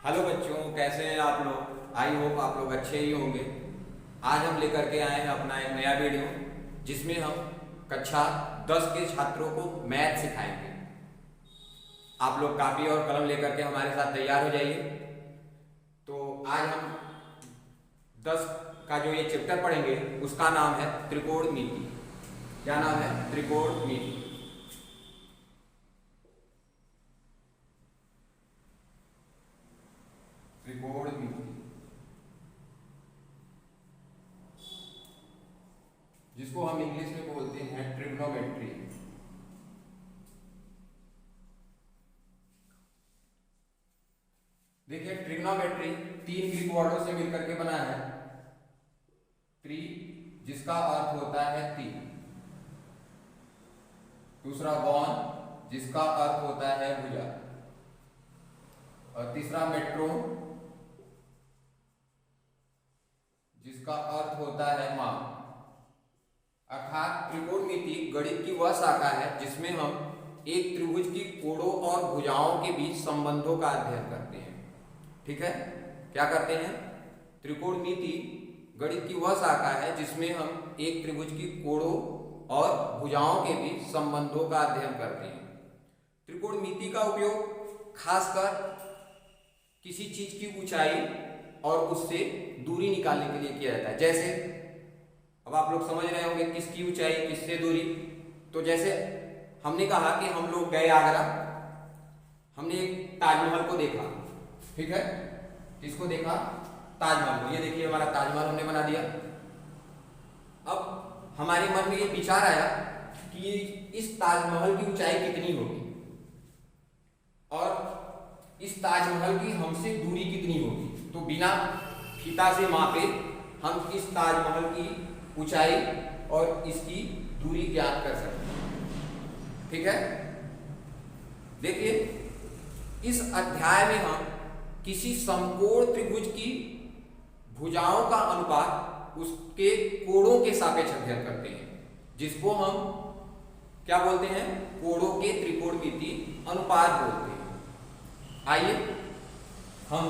Hello बच्चों, कैसे हैं आप लोग। आई होप आप लोग अच्छे ही होंगे। आज हम लेकर के आए हैं अपना एक नया वीडियो जिसमें हम कक्षा 10 के छात्रों को मैथ सिखाएंगे। आप लोग कापी और कलम लेकर के हमारे साथ तैयार हो जाइए। तो आज हम 10 का जो ये चैप्टर पढ़ेंगे उसका नाम है त्रिकोणमिति। क्या नाम है? त्रिकोणमिति। त्रिकोणमिति जिसको हम इंग्लिश में बोलते हैं ट्रिग्नोमेट्री। देखिए, ट्रिग्नोमेट्री 3 ग्रीक वर्डों से मिलकर के बना है। त्रि जिसका अर्थ होता है 3, दूसरा गौन जिसका अर्थ होता है भुजा, और तीसरा मेट्रो जिसका अर्थ होता है माप। अर्थात त्रिकोणमिति गणित की वह शाखा है जिसमें हम एक त्रिभुज की कोणों और भुजाओं के बीच संबंधों का अध्ययन करते हैं। ठीक है, क्या करते हैं? त्रिकोणमिति गणित की वह शाखा है जिसमें हम एक त्रिभुज की कोणों और भुजाओं के बीच संबंधों का अध्ययन करते हैं। त्रिकोणमिति का उपयोग खासकर किसी चीज की ऊंचाई और उससे दूरी निकालने के लिए किया जाता है। जैसे अब आप लोग समझ रहे होंगे किसकी ऊंचाई किससे दूरी। तो जैसे हमने कहा कि हम लोग गए आगरा, हमने एक ताजमहल को देखा। ठीक है, किसको देखा? ताजमहल को। ये देखिए, हमारा ताजमहल हमने बना दिया। अब हमारे मन में ये विचार आया कि इस ताजमहल की ऊंचाई कितनी होगी और इस ताजमहल की हमसे दूरी कितनी होगी। तो बिना फीता से मापे हम इस ताजमहल की ऊंचाई और इसकी दूरी ज्ञात कर सकते हैं। ठीक है, देखिए, इस अध्याय में हम किसी समकोण त्रिभुज की भुजाओं का अनुपात उसके कोणों के सापेक्ष अध्ययन करते हैं, जिसको हम क्या बोलते हैं? कोणों के त्रिकोणमिति अनुपात बोलते हैं। आइए हम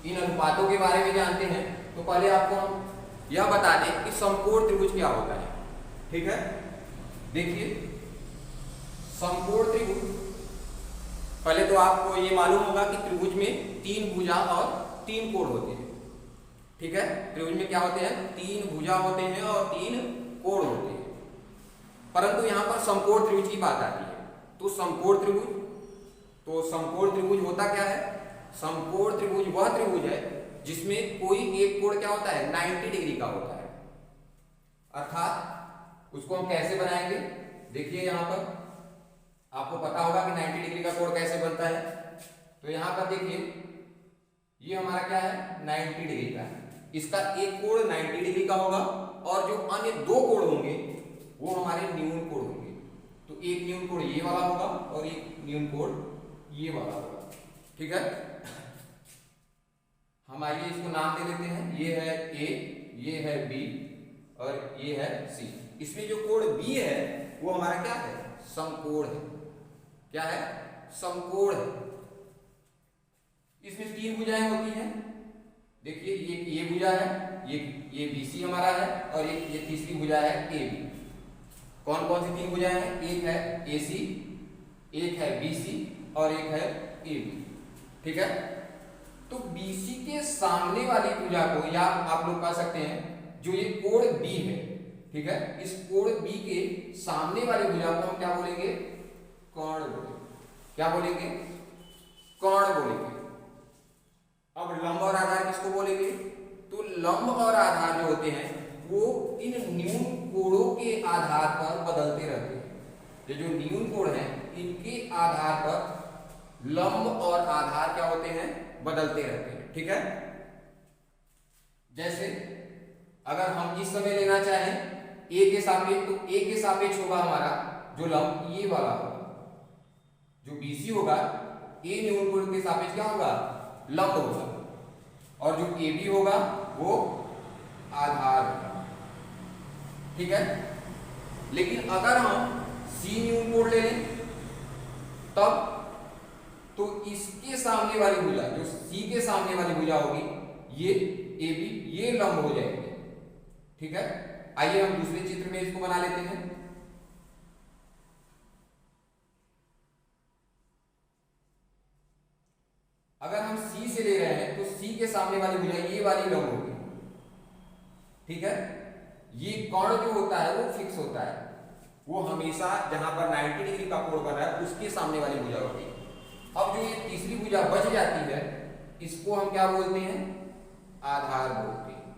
इन अनुपातों के बारे में जानते हैं। तो पहले आपको हम यह बता दें कि समकोण त्रिभुज क्या होता है। ठीक है, देखिए, समकोण त्रिभुज, पहले तो आपको ये मालूम होगा कि त्रिभुज में 3 भुजा और 3 कोण होते हैं। ठीक है, त्रिभुज में क्या होते हैं? 3 भुजा होते हैं और 3 कोण होते हैं। परंतु यहां पर समकोण त्रिभुज की बात आती है। तो समकोण त्रिभुज होता क्या है? समकोण त्रिभुज वह त्रिभुज है जिसमें कोई एक कोण क्या होता है? 90 डिग्री का होता है। अर्थात उसको हम कैसे बनाएंगे? देखिए, यहां पर आपको पता होगा कि 90 डिग्री का कोण कैसे बनता है। तो यहां पर देखिए, ये हमारा क्या है? 90 डिग्री का है। इसका एक कोण 90 डिग्री का होगा और जो अन्य 2 कोण होंगे वो हमारे न्यून कोण होंगे। तो एक न्यून कोण ये वाला होगा और एक न्यून कोण ये वाला होगा। ठीक है, हम आइए इसको नाम दे देते हैं। ये है ए, ये है बी और ये है सी। इसमें जो कोण बी है वो हमारा क्या है? समकोण है। क्या है? समकोण है। इसमें 3 भुजाएं होती हैं। देखिए, ये भुजा है, ये बीसी हमारा है और ये तीसरी भुजा है ए बी। कौन कौन सी 3 भुजाएं हैं? एक है ए सी, एक है बी सी और एक है ए बी। ठीक है, तो BC के सामने वाली भुजा को, या आप लोग कह सकते हैं जो ये कोण B है, ठीक है, इस कोण B के सामने वाली भुजा को हम क्या बोलेंगे? कर्ण बोलेंगे। क्या बोलेंगे? कर्ण बोलेंगे। अब लंब और आधार किसको बोलेंगे? तो लंब और आधार जो होते हैं वो इन न्यून कोणों के आधार पर बदलते रहते हैं। ये जो न्यून कोण है इनके आधार पर लंब और आधार क्या होते हैं? बदलते रहते हैं। ठीक है, जैसे अगर हम इस समय लेना चाहें ए के सापेक्ष, तो ए के सापेक्ष होगा हमारा जो लंब ये वाला होगा, जो BC होगा ए न्यून कोण के सापेक्ष क्या होगा? लंब होगा, और जो AB होगा वो आधार होगा। ठीक है, लेकिन अगर हम C न्यून कोण ले लें तब तो इसके सामने वाली भुजा, जो सी के सामने वाली भुजा होगी, ये ए बी, ये लंब हो जाएगी। ठीक है, आइए हम दूसरे चित्र में इसको बना लेते हैं। अगर हम सी से ले रहे हैं तो सी के सामने वाली भुजा ये वाली लंब होगी। ठीक है, ये कोण जो होता है वो फिक्स होता है, वो हमेशा जहां पर 90 डिग्री का कोण बन रहा है उसके सामने वाली भुजा होगी। अब जो ये तीसरी भुजा बच जाती है, इसको हम क्या बोलते हैं? आधार बोलते हैं।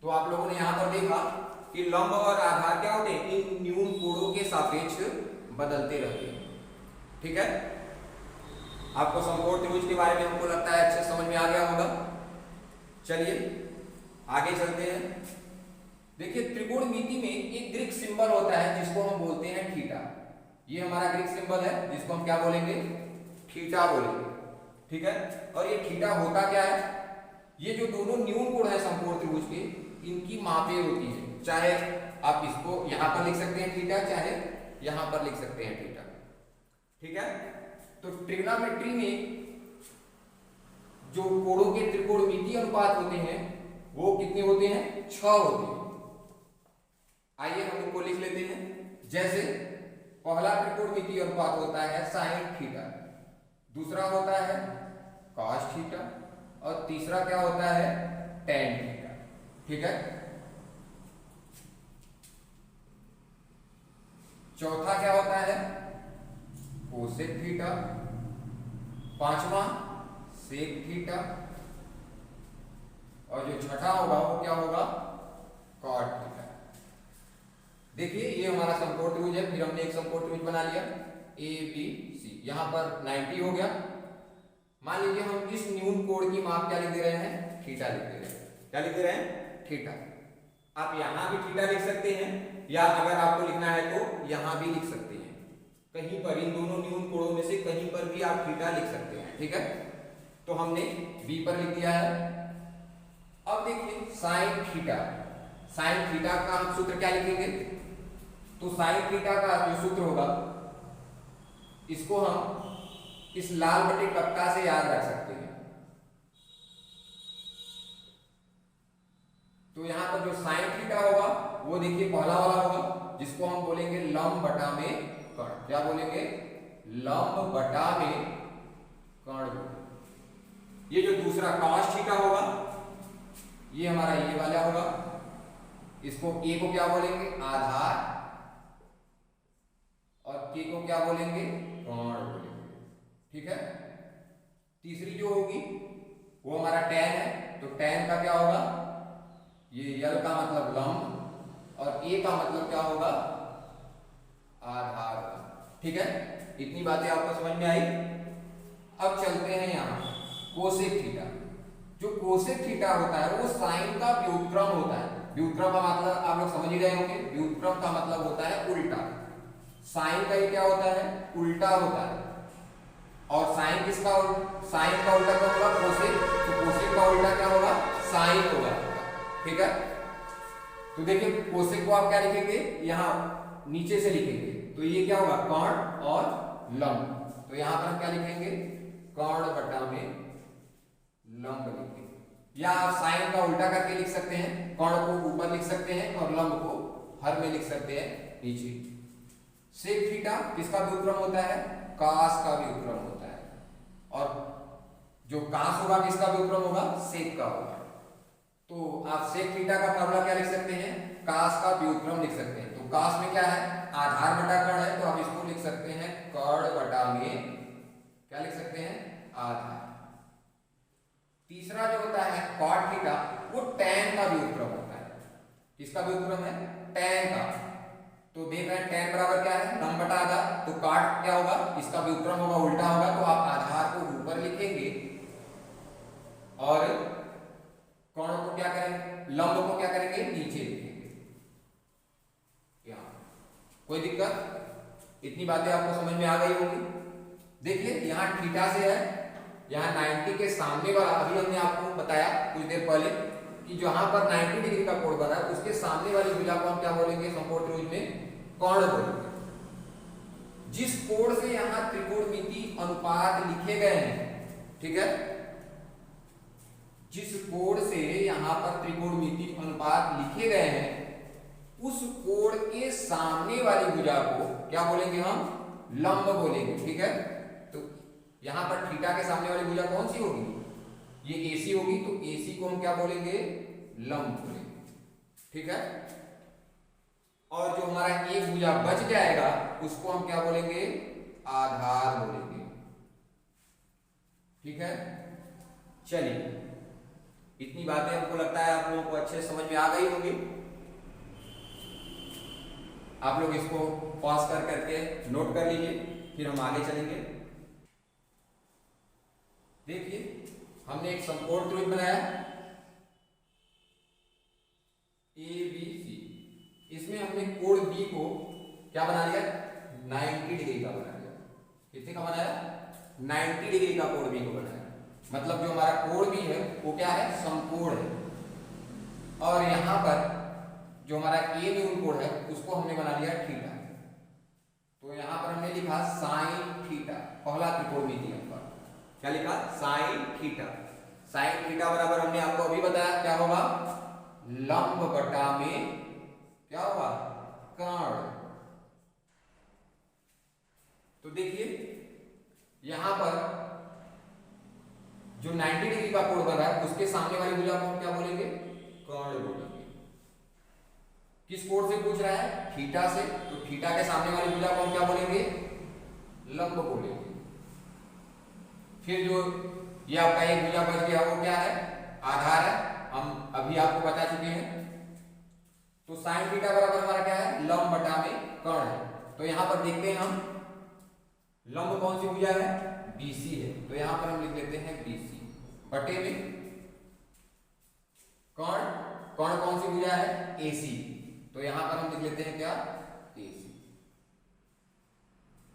तो आप लोगों ने यहां पर देखा कि लंब और आधार क्या होते हैं? इन न्यून कोणों के सापेक्ष बदलते रहते हैं। ठीक है, आपको समकोण त्रिभुज के बारे में हमको लगता है अच्छे समझ में आ गया होगा। चलिए आगे चलते हैं। देखिए, त्रिकोणमिति में एक ग्रीक सिंबल होता है जिसको हम बोलते हैं थीटा। ये हमारा ग्रीक सिंबल है जिसको हम क्या बोलेंगे? थीटा बोलेंगे। ठीक है, और ये थीटा होता क्या है? ये जो दोनों न्यून कोण है समकोण त्रिभुज के, इनकी मापें होती है। चाहे आप इसको यहां पर लिख सकते हैं थीटा, चाहे यहां पर लिख सकते हैं थीटा। ठीक है, तो ट्रिग्नोमेट्री में जो कोणों के त्रिकोणमितीय अनुपात होते हैं वो कितने होते हैं? 6 होते हैं। आइए हम इनको लिख लेते हैं। जैसे पहला त्रिकोणमितीय अनुपात होता है साइन थीटा, दूसरा होता है कॉस थीटा, और तीसरा क्या होता है? Tan theta. ठीक है, चौथा क्या होता है? कोसेक थीटा, पांचवा सेक थीटा, और जो छठा होगा वो क्या होगा? Cot theta. देखिए, ये हमारा समकोण त्रिभुज है। फिर हमने एक समकोण त्रिभुज बना लिया ए बी सी। यहां पर 90 हो गया। मान लीजिए हम इस न्यून कोण की माप क्या लिख दे रहे हैं? थीटा लिख दे रहे हैं। क्या लिख दे रहे हैं? थीटा। आप यहां भी थीटा लिख सकते हैं, या अगर आपको लिखना है तो यहां भी लिख सकते हैं। कहीं पर इन दोनों न्यून कोणों में से कहीं पर भी आप थीटा लिख सकते हैं। ठीक है, तो हमने बी पर लिख दिया है। अब देखिए साइन थीटा। साइन थीटा का हम सूत्र क्या लिखेंगे? तो साइन थीटा का जो सूत्र होगा, इसको हम इस लाल बटे कक्का से याद रख सकते हैं। तो यहां पर जो साइन थीटा होगा वो देखिए पहला वाला होगा, जिसको हम बोलेंगे लंब बटा में कर्ण। क्या बोलेंगे? लंब बटा में कर्ण। ये जो दूसरा कॉस थीटा होगा, ये हमारा ये वाला होगा। इसको ए को क्या बोलेंगे? आधार, और के को क्या बोलेंगे? कोण बोलेंगे। ठीक है, तीसरी जो होगी वो हमारा tan है। तो tan का क्या होगा? ये L का मतलब लंब, और A का मतलब क्या होगा? आधार। ठीक है, इतनी बातें आपको समझ में आई। अब चलते हैं यहाँ कोसेक थीटा। जो कोसेक थीटा होता है वो साइन का व्युत्क्रम होता है। व्युत्क्रम का मतलब आप लोग समझ ही रहे होंगे। व्युत्क्रम का मतलब होता है उल्टा। साइन का ये क्या होता है? उल्टा होता है। और साइन किसका? साइन का उल्टा क्या होगा? कोसेक। तो कोसेक का उल्टा क्या होगा? साइन होगा। ठीक है, तो देखिए कोसेक को आप क्या लिखेंगे? यहाँ नीचे से लिखेंगे। तो ये क्या होगा? कर्ण और लंब। तो यहां पर हम क्या लिखेंगे? कर्ण बटा में लंब लिखेंगे। या आप साइन का उल्टा करके लिख सकते हैं। कर्ण को ऊपर लिख सकते हैं और लंब को हर में लिख सकते हैं नीचे। सेक थीटा किसका व्युत्क्रम होता है? कास का व्युत्क्रम होता है। और जो कास होगा किसका व्युत्क्रम होगा? सेक का होगा। तो आप सेक थीटा का फॉर्मूला क्या लिख सकते हैं? कास का व्युत्क्रम लिख सकते हैं। तो कास में क्या है? आधार बटा कर्ण है, तो हम इसको लिख सकते हैं कर्ण बटा में क्या लिख सकते हैं? आधार। तीसरा जो होता है कॉट थीटा, वो tan का व्युत्क्रम होता है। किसका व्युत्क्रम है? tan का। तो देख रहे हैं tan बराबर क्या है? लंब बटा आधार। तो कॉट क्या होगा? इसका व्युत्क्रम होगा, उल्टा होगा। तो आप आधार को ऊपर लिखेंगे और कर्ण को क्या करेंगे? लंब को क्या करेंगे? नीचे लिखेंगे। यहां कोई दिक्कत? इतनी बातें आपको समझ में आ गई होंगी। देखिए यहां थीटा से है, यहाँ 90 के सामने वाला, अभी हमने आपको बताया कुछ देर पहले कि जहां पर 90 डिग्री का कोण बना है उसके सामने वाली भुजा को हम क्या बोलेंगे? समकोण त्रिभुज में कर्ण बोलेंगे। जिस कोण से यहां त्रिकोणमिति अनुपात लिखे गए हैं, ठीक है, जिस कोण से यहां पर त्रिकोणमिति अनुपात लिखे गए हैं उस कोण के सामने वाली भुजा को क्या बोलेंगे हम? लंब बोलेंगे, ठीक है। तो यहां पर थीटा के सामने वाली भुजा कौन सी होगी? ये AC होगी, तो AC को हम क्या बोलेंगे? लंब बोलेंगे, ठीक है। और जो हमारा एक भुजा बच जाएगा उसको हम क्या बोलेंगे? आधार बोलेंगे, ठीक है। चलिए, इतनी बातें हमको लगता है आप लोगों को अच्छे समझ में आ गई होंगी। आप लोग इसको पॉज कर करके नोट कर लीजिए, फिर हम आगे चलेंगे। देखिए, हमने एक समकोण त्रिभुज बनाया ABC। इसमें हमने कोण B को क्या बना लिया? 90 डिग्री का बना लिया। कितने का बनाया? 90 डिग्री का कोण B को बनाया। मतलब जो हमारा कोण B है वो क्या है? समकोण है। और यहां पर जो हमारा A न्यून कोण है उसको हमने बना लिया थीटा। तो यहां पर हमने लिखा साइन थीटा, पहला त्रिकोणमिति पर क्या लिखा? Sine theta. साइन थीटा बराबर हमने आपको अभी बताया क्या होगा? लंब बटा में क्या होगा? कर्ण। तो देखिए यहां पर जो 90 डिग्री का कोण बन रहा है उसके सामने वाली भुजा को हम क्या बोलेंगे? कर्ण बोलेंगे। किस कोण से पूछ रहा है? थीटा से, तो थीटा के सामने वाली भुजा को हम क्या बोलेंगे? लंब बोलेंगे। फिर जो ये आपका एक भुजा बच गया वो क्या है? आधार है, हम अभी आपको बता चुके हैं। तो साइन थीटा बराबर हमारा क्या है? लंब बटा में कर्ण है। तो यहां पर देखते हैं हम लंब कौन सी भुजा है? BC है, तो यहां पर हम लिख लेते हैं BC बटे में कर्ण। कर्ण कौन सी भुजा है? AC, तो यहां पर हम लिख लेते हैं क्या? AC,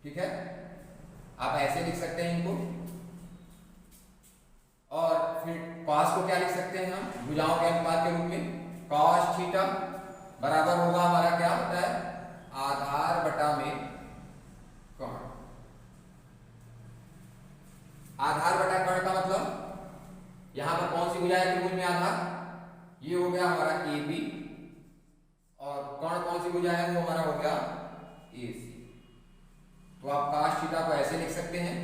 ठीक है। आप ऐसे लिख सकते हैं इनको। और फिर cos को क्या लिख सकते हैं हम? भुजाओं के अनुपात के रूप में cos थीटा बराबर होगा हमारा क्या होता है? आधार बटा में कर्ण। आधार बटा कर्ण का मतलब यहां पर कौन सी भुजा है त्रिभुज में? आधार ये हो गया हमारा AB, और कर्ण कौन सी भुजा है? वो हमारा हो गया AC। तो आप cos थीटा को ऐसे लिख सकते हैं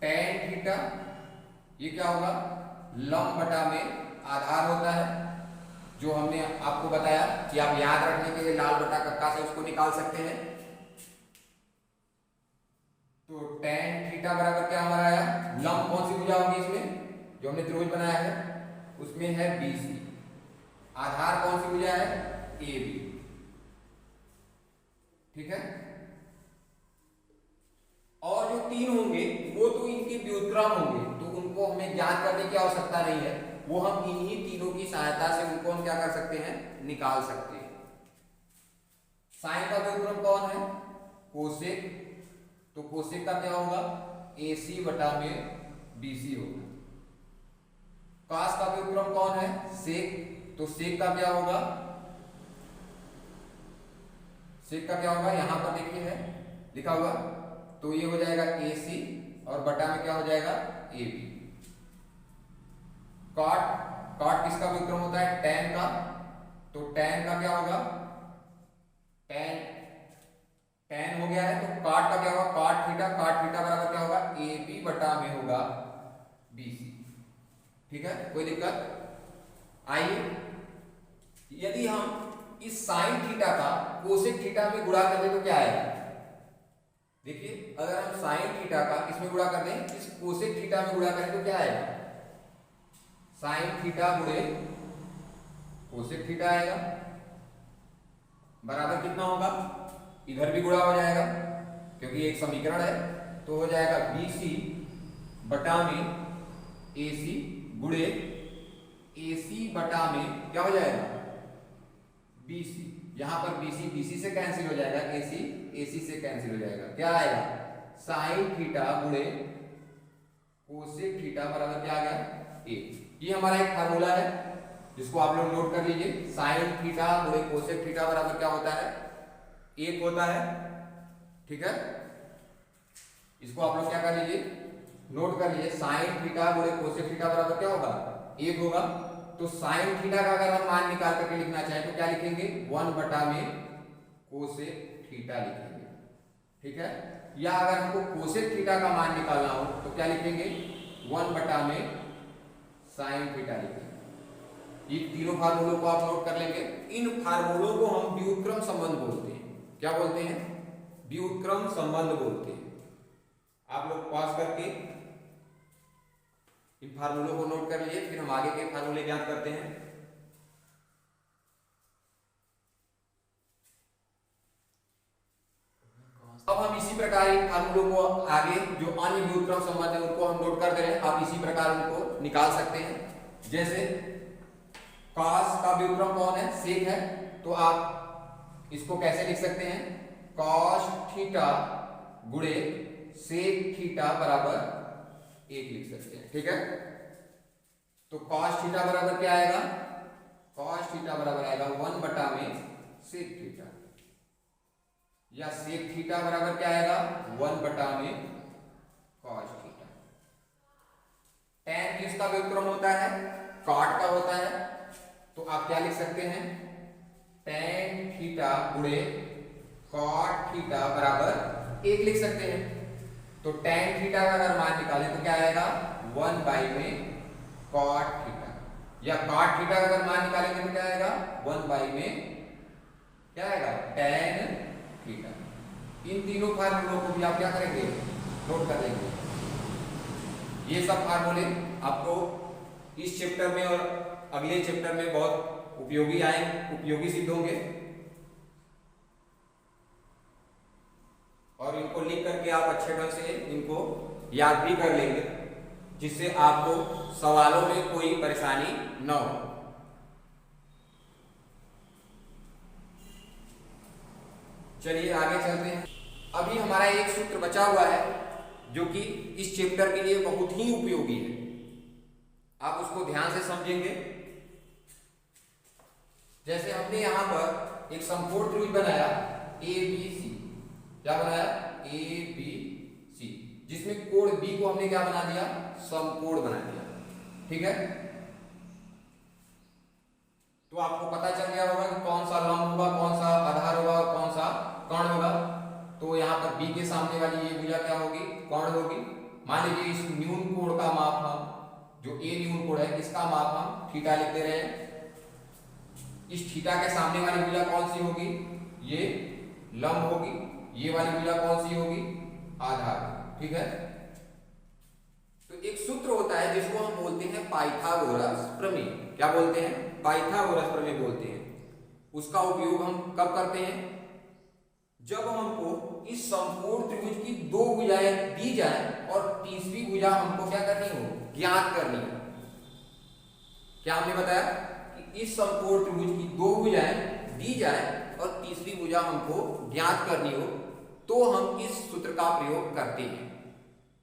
tan थीटा, ये क्या होगा? लंब बटा में आधार होता है, जो हमने आपको बताया कि आप याद रखने के लिए लाल बटा कक्का से उसको निकाल सकते हैं। तो tan थीटा बराबर क्या हमारा आया? लंब कौन सी भुजा होगी इसमें जो हमने त्रिभुज बनाया है? उसमें है BC। आधार कौन सी भुजा है? AB, ठीक है। और जो तीन होंगे वो तो इनके व्युत्क्रम होंगे, तो उनको हमें ज्ञात करने की आवश्यकता नहीं है, वो हम इन्हीं तीनों की सहायता से उनको हम क्या कर सकते हैं? निकाल सकते हैं। साइन का व्युत्क्रम कौन है? कोसेक, तो कोसेक का क्या होगा? AC बटा में BC होगा। cos का व्युत्क्रम कौन है? सेक, तो सेक का क्या होगा? सेक का क्या होगा? यहां पर देखिए है लिखा हुआ, तो ये हो जाएगा AC और बटा में क्या हो जाएगा? AB। कॉट, कॉट किसका व्युत्क्रम होता है? tan का, तो tan का क्या होगा? tan हो गया है, तो कॉट का क्या होगा? Cot theta. कॉट थीटा बराबर क्या होगा? AB बटा में होगा BC, ठीक है। कोई दिक्कत? आइए, यदि हम इस साइन थीटा का कोसेक थीटा में गुणा कर दें तो क्या आएगा? देखिए, अगर हम साइन थीटा का इसमें गुणा कर दें, इस कोसेक थीटा में गुणा करें तो क्या आएगा? साइन थीटा गुणे कोसेक थीटा आएगा, बराबर कितना होगा? इधर भी गुणा हो जाएगा क्योंकि एक समीकरण है, तो हो जाएगा BC बटा में AC गुणे AC बटा में क्या हो जाएगा? BC। यहां पर BC से कैंसिल हो जाएगा, AC से कैंसिल हो जाएगा। क्या आएगा? साइन थीटा गुणे कोसेक थीटा बराबर क्या आ गया? A। ये हमारा एक फार्मूला है जिसको आप लोग नोट कर लीजिए। साइन थीटा गुणे कोसेक थीटा बराबर क्या होता है? 1 होता है। ठीक है, इसको आप लोग क्या कर लीजिए, नोट कर लीजिए। साइन थीटा गुणे कोसेक थीटा बराबर क्या होगा, 1 होगा। तो साइन थीटा का अगर हम मान निकाल करके लिखना चाहें तो क्या लिखेंगे, 1 बटा में कोसेक थीटा लिखेंगे, ठीक है। या अगर हमको कोसेक थीटा का मान निकालना हो तो क्या लिखेंगे, 1 बटा में साइन थीटा लिखेंगे। ये तीनों फार्मूलों को आप नोट कर लेंगे। इन फार्मूलों को हम व्युत्क्रम संबंध बोलते हैं। क्या बोलते हैं, व्युत्क्रम संबंध बोलते हैं। आप लोग पॉज करके इन फार्मूलों को नोट कर लीजिए, फिर हम आगे के फार्मूले ज्ञात करते हैं। अब हम इसी प्रकार इन फार्मूलों को आगे जो अन्य व्युत्क्रम संबंध है उनको हम नोट कर दे रहे हैं। आप इसी प्रकार उनको निकाल सकते हैं। जैसे कॉस का व्युत्क्रम कौन है, सेक है, तो आप इसको कैसे लिख सकते हैं, कॉस थीटा गुणे सेक थीटा बराबर 1 लिख सकते हैं, ठीक है। तो कॉस थीटा बराबर क्या आएगा, कॉस थीटा बराबर आएगा 1 बटा में सेक थीटा, या सेक थीटा बराबर क्या आएगा, 1 बटा में कॉस थीटा। टैन किसका व्युत्क्रम होता है, कॉट का होता है। तो आप क्या लिख सकते हैं, टैन थीटा गुणे कॉट थीटा बराबर 1 लिख सकते हैं। तो टैन थीटा का अगर मान निकालें तो क्या आएगा, 1 बाई में कॉट थीटा, या कॉट थीटा का अगर मान निकालेंगे तो क्या आएगा, 1 बाई में क्या आएगा, टैन थीटा। इन तीनों फार्मूलों को भी आप क्या करेंगे, नोट कर लेंगे। ये सब फार्मूले आपको इस चैप्टर में और अगले चैप्टर में बहुत उपयोगी सिद्ध होंगे, और इनको लिख करके आप अच्छे ढंग से इनको याद भी कर लेंगे, जिससे आपको सवालों में कोई परेशानी न हो। चलिए आगे चलते हैं। अभी हमारा एक सूत्र बचा हुआ है जो कि इस चैप्टर के लिए बहुत ही उपयोगी है, आप उसको ध्यान से समझेंगे। जैसे हमने यहां पर एक समकोण त्रिभुज बनाया ABC, क्या बनाया, ABC, जिसमें कोण B को हमने क्या बना दिया, समकोण बना दिया, ठीक है। तो आपको पता चल गया होगा कि कौन सा लंब होगा, कौन सा आधार होगा, कौन सा कर्ण होगा। तो यहाँ पर B के सामने वाली ये भुजा क्या होगी, कर्ण होगी। मान लीजिए इस न्यून कोण का माप हम, जो A न्यून कोण है, इसका माप हम थीटा लिख दे रहे हैं। इस थीटा के सामने वाली भुजा कौन सी होगी, ये लंब होगी। ये वाली भुजा कौन सी होगी, आधार, ठीक है। तो एक सूत्र होता है जिसको हम बोलते हैं पाइथागोरस प्रमेय। क्या बोलते हैं, पाइथागोरस प्रमेय बोलते हैं। उसका उपयोग हम कब करते हैं, जब हमको इस समकोण त्रिभुज की 2 भुजाएं दी जाए और तीसरी भुजा हमको क्या करनी हो, ज्ञात करनी हो। क्या हमने बताया कि इस समकोण त्रिभुज की 2 भुजाएं दी जाए और तीसरी भुजा हमको ज्ञात करनी हो, तो हम इस सूत्र का प्रयोग करते हैं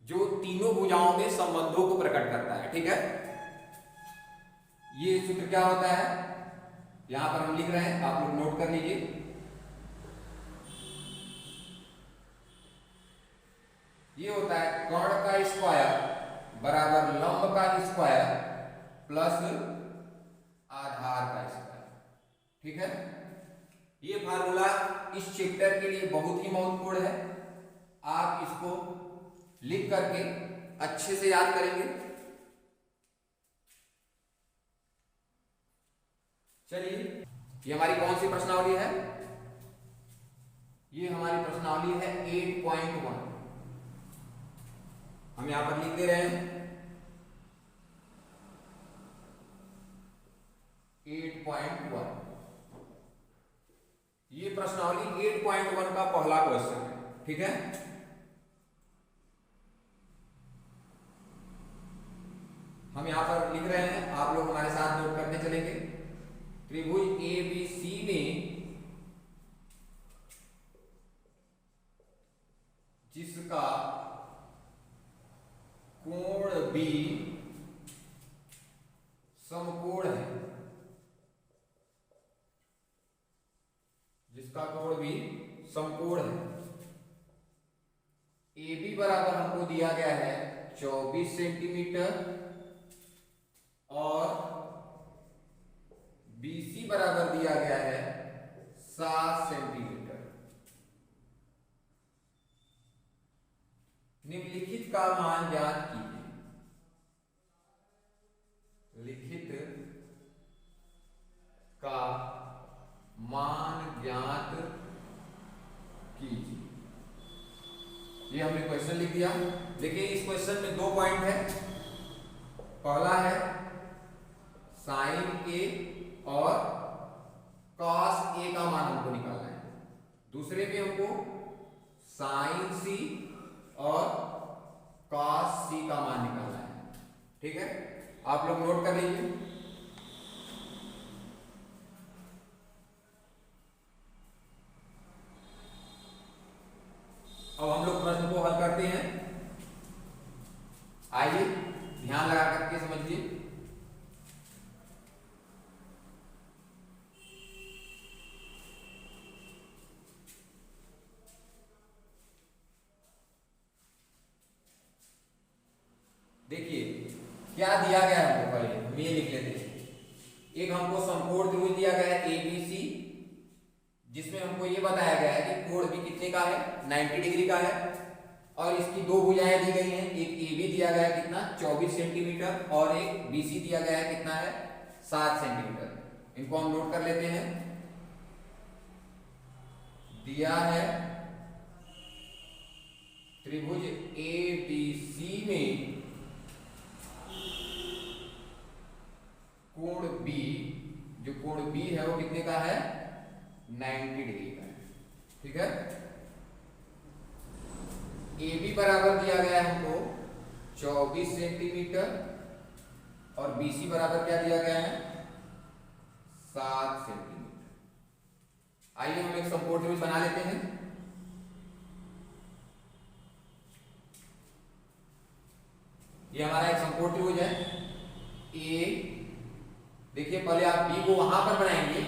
जो तीनों भुजाओं में संबंधों को प्रकट करता है, ठीक है। ये सूत्र क्या होता है, यहां पर हम लिख रहे हैं, आप लोग नोट कर लीजिए। ये होता है कर्ण का स्क्वायर बराबर लंब का स्क्वायर प्लस आधार का स्क्वायर, ठीक है। ये फार्मूला इस चैप्टर के लिए बहुत ही महत्वपूर्ण है। आप इसको लिख करके अच्छे से याद करेंगे। चलिए, ये हमारी कौन सी प्रश्नावली है, ये हमारी प्रश्नावली है 8.1। हम यहां पर लिख दे रहे हैं 8.1। ये प्रश्नावली 8.1 का पहला क्वेश्चन है, ठीक है। हम यहां पर लिख रहे हैं, आप लोग हमारे साथ नोट करते चलेंगे। त्रिभुज ABC में जिसका कोण B समकोण है, जिसका कोण भी समकोण है, बराबर हमको दिया गया है 24 सेंटीमीटर और BC बराबर दिया गया है 7 सेंटीमीटर। निम्नलिखित का मान ज्ञात कीजिए। लिखित का मान ज्ञात कीजिए। ये हमने क्वेश्चन लिख दिया। देखिए इस क्वेश्चन में 2 पॉइंट है। पहला है साइन ए और कॉस ए का मान हमको निकालना है। दूसरे में हमको साइन सी और कॉस सी का मान निकालना है। ठीक है, आप लोग नोट कर लीजिए। अब हम लोग प्रश्न को हल करते हैं। आइए ध्यान लगा करके समझिए। देखिए क्या दिया गया है हमको, पहले हम ये लिख लेते हैं। एक हमको समकोण त्रिभुज दिया गया है ABC, जिसमें हमको ये बताया गया है कि कोण भी कितने का है, 90 डिग्री का है, और इसकी 2 भुजाएं दी गई हैं। एक AB दिया गया है कितना, 24 सेंटीमीटर, और एक BC दिया गया है कितना है, 7 सेंटीमीटर। इनको हम नोट कर लेते हैं। दिया है त्रिभुज ABC में कोण B, जो कोण B है वो कितने का है, 90 डिग्री का है। ठीक है, AB बराबर दिया गया है हमको 24 सेंटीमीटर और BC बराबर क्या दिया गया है, 7 सेंटीमीटर। आइए हम एक समकोण त्रिभुज बना लेते हैं। ये हमारा एक समकोण त्रिभुज है A। देखिए पहले आप B को वहां पर बनाएंगे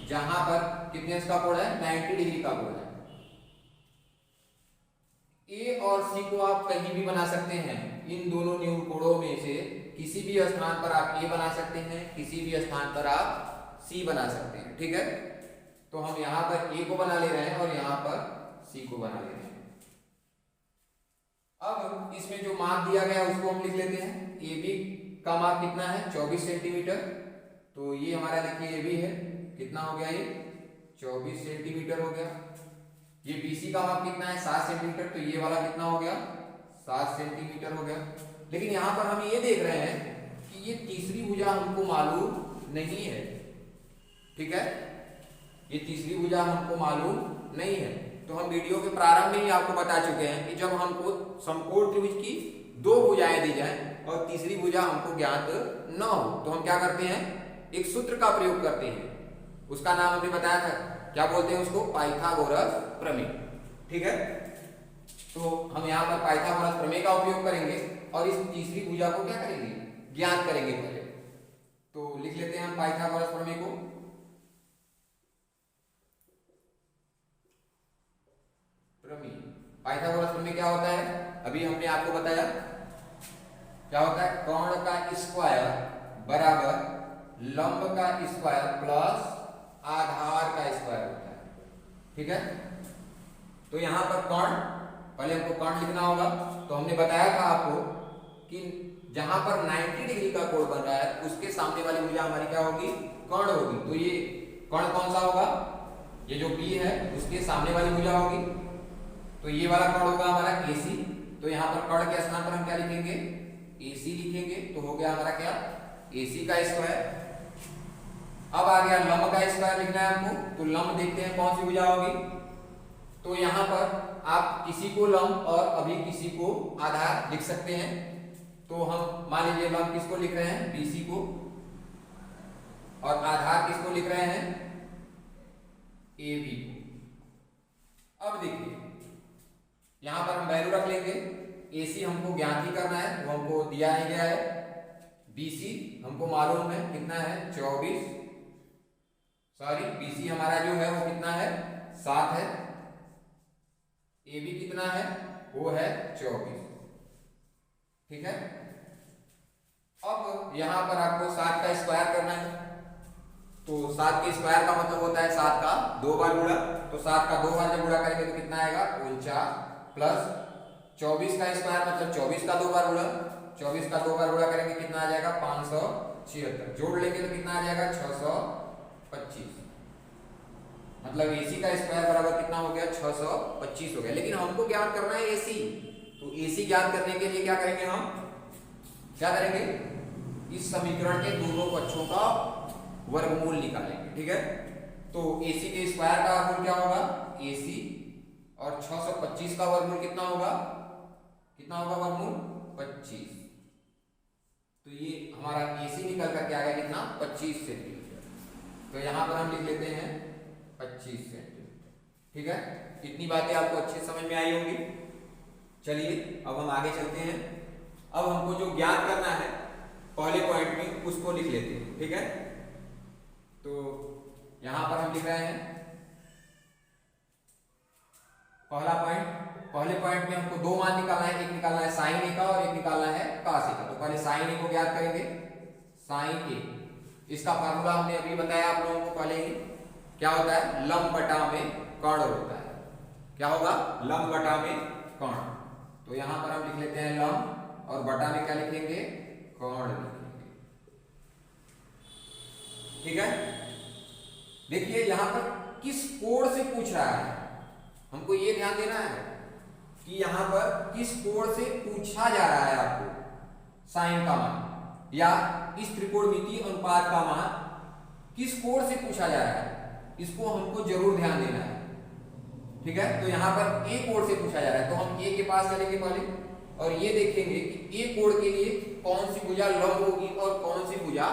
जहां पर कितने का कोण है, 90 डिग्री का कोण है। A और C को आप कहीं भी बना सकते हैं। इन दोनों न्यून कोणों में से किसी भी स्थान पर आप A बना सकते हैं, किसी भी स्थान पर आप C बना सकते हैं। ठीक है, तो हम यहां पर A को बना ले रहे हैं और यहां पर C को बना ले रहे हैं। अब इसमें जो माप दिया गया है उसको हम लिख लेते हैं। AB का माप कितना है, 24 सेंटीमीटर। तो ये हमारा देखिए AB है, कितना हो गया, ये 24 सेंटीमीटर हो गया। ये BC का माप कितना है, 7 सेंटीमीटर। तो ये वाला कितना हो गया, 7 सेंटीमीटर हो गया। लेकिन यहां पर हम ये देख रहे हैं कि ये तीसरी भुजा हमको मालूम नहीं है। ठीक है, ये तीसरी भुजा हमको मालूम नहीं है। तो हम वीडियो के प्रारंभ में ही आपको बता चुके हैं कि जब हमको समकोण त्रिभुज की 2 भुजाएं दी जाएं और तीसरी भुजा हमको ज्ञात न हो तो हम क्या करते हैं, एक सूत्र का प्रयोग करते हैं। उसका नाम हमने बताया था, क्या बोलते हैं उसको, पाइथागोरस प्रमेय। ठीक है, तो हम यहाँ पर पाइथागोरस प्रमेय का उपयोग करेंगे और इस तीसरी भुजा को क्या करेंगे, ज्ञात करेंगे पहले। तो लिख लेते हैं हम पाइथागोरस प्रमेय को। प्रमेय, पाइथागोरस प्रमेय क्या होता है, अभी हमने आपको बताया क्या होता है। कर्ण का स्क्वायर बराबर लंब का स्क्वायर प्लस आधार का स्क्वायर होता है। ठीक है, तो यहां पर कर्ण, पहले हमको कर्ण लिखना होगा। तो हमने बताया था आपको कि जहां पर 90 डिग्री का कोण बन रहा है उसके सामने वाली भुजा हमारी क्या होगी, कर्ण होगी। तो ये कर्ण कौन सा होगा, ये जो B है उसके सामने वाली भुजा होगी। तो ये वाला कर्ण होगा हमारा AC। तो यहाँ पर कर्ण के स्थान पर हम क्या लिखेंगे, AC लिखेंगे। तो हो गया हमारा क्या, AC का स्क्वायर। अब आ गया लंब का स्क्वायर लिखना है हमको। तो लंब देखते हैं कौन सी भुजा होगी। तो यहाँ पर आप किसी को लंब और अभी किसी को आधार लिख सकते हैं। तो हम मान लीजिए लंब किसको लिख रहे हैं, BC को, और आधार किसको लिख रहे हैं, AB को। अब देखिए यहां पर हम वैल्यू रख लेंगे। AC हमको ज्ञात ही करना है, वो हमको दिया ही गया है। BC हमको मालूम है कितना है, 24, सॉरी BC हमारा जो है वो कितना है, 7 है। AB कितना है, वो है 24। ठीक है, अब यहां पर आपको 7 का स्क्वायर करना है, तो 7 के स्क्वायर का मतलब होता है 7 का 2 बार गुणा, तो 7 का 2 बार जब गुणा करेंगे तो कितना आएगा 49, प्लस 24 का स्क्वायर मतलब 24 का 2 बार गुणा, 24 का 2 बार गुणा करेंगे कितना आ जाएगा 576, जोड़ लेंगे तो कितना आ जाएगा 625, मतलब AC का स्क्वायर बराबर कितना हो गया 625 हो गया। लेकिन हमको ज्ञात करना है AC, तो AC ज्ञात करने के लिए क्या करेंगे, हम क्या करेंगे, इस समीकरण के दोनों पक्षों का वर्गमूल निकालेंगे। ठीक है, तो AC के स्क्वायर का वर्गमूल क्या होगा AC, और 625 का वर्गमूल कितना होगा वर्गमूल 25, तो ये हमारा AC निकल करके आ गया कितना 25 सेंटीमीटर, तो यहां पर हम लिख लेते हैं 25 सेंटीमीटर। ठीक है, इतनी बातें आपको अच्छे समझ में आई होंगी। चलिए अब हम आगे चलते हैं, अब हमको जो ज्ञात करना है पहले पॉइंट में उसको लिख लेते हैं। ठीक है, तो यहां पर हम लिख रहे हैं पहले पॉइंट में हमको 2 मान निकालना है, एक निकालना है साइन ए का और एक निकालना है कॉस ए का। तो पहले साइन ए को ज्ञात करेंगे, साइन ए, इसका फार्मूला हमने अभी बताया आप लोगों को पहले ही, क्या होता है लंब बटा में कर्ण होता है, क्या होगा लंब बटा में कर्ण, तो यहां पर हम लिख लेते हैं लंब और बटा में क्या लिखेंगे कर्ण लिखेंगे। ठीक है, देखिए यहां पर किस कोण से पूछ रहा है, हमको ये ध्यान देना है कि यहां पर किस कोण से पूछा जा रहा है आपको साइन का मान, या इस त्रिकोणमितीय अनुपात का मान किस कोण से पूछा जा रहा है, इसको हमको जरूर ध्यान देना है। ठीक है, तो यहां पर ए कोण से पूछा जा रहा है, तो हम ए के पास चलेंगे पहले और ये देखेंगे कि ए कोण के लिए कौन सी भुजा लंब होगी और कौन सी भुजा